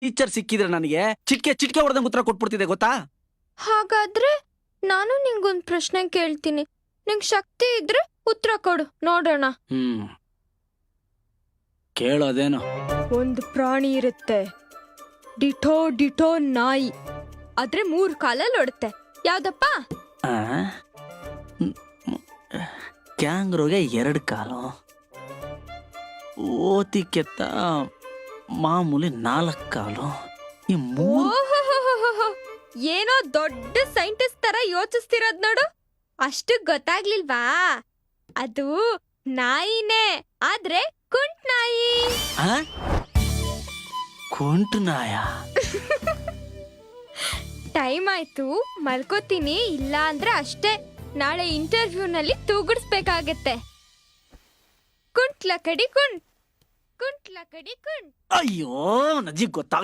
Teacher ಸಿಕ್ಕಿದ್ರೆ ನನಗೆ ಚಿಟ್ಕೆ ಹೊಡೆದಂಗೆ ಉತ್ತರ ಕೊಟ್ಬಿಡ್ತಿದೆ ಗೊತ್ತಾ. ಹಾಗಾದ್ರೆ ನಾನು ನಿಂಗೊಂದ್ ಪ್ರಶ್ನೆ ಕೇಳ್ತೀನಿ, ನಿಂಗ್ ಶಕ್ತಿ ಇದ್ರೆ ಉತ್ತರ ಕೊಡು ನೋಡೋಣ. ಕೇಳೋದೇನು. ಒಂದು ಪ್ರಾಣಿ ಇರುತ್ತೆ, ಡಿಟೋ ನಾಯಿ, ಆದ್ರೆ 3 ಕಾಲಲ್ಲಿ ಓಡುತ್ತೆ, ಯಾವ್ದಪ್ಪ? ಕ್ಯಾಂಗ್ರೋಗೆ 2 ಕಾಲು, ಓತಿ ಕೆತ್ತ ಮಾಮೂಲಿ 4 ಕಾಲು, ಈ 3. ಓಹೋಹೋಹೋಹೋ, ಏನೋ ದೊಡ್ಡ ಸೈಂಟಿಸ್ಟ್ ತರ ಯೋಚಿಸ್ತಿರೋದ್ ನೋಡು. ಅಷ್ಟು ಗೊತ್ತಾಗ್ಲಿಲ್ವಾ? ಅದು ನಾಯಿನೇ, ಆದ್ರೆ ಕುಂಟ್ ನಾಯಿ. ಕುಂಟು ನಾಯ. ಟೈಮ್ ಆಯ್ತು, ಮಲ್ಕೋತೀನಿ. ಇಲ್ಲ ಅಂದ್ರೆ ಅಷ್ಟೇ, ನಾಳೆ ಇಂಟರ್ವ್ಯೂನಲ್ಲಿ ತೂಗುಡಿಸ್ಬೇಕಾಗತ್ತೆ. ಕುಂಟ್ ಲಕಡಿ ಕುಂಟ್, ಕುಂಟ್ ಲಕಡಿ ಕುಂಟ್. ಅಯ್ಯೋ ನಜ್ಜಿ ಗೊತ್ತಾಗ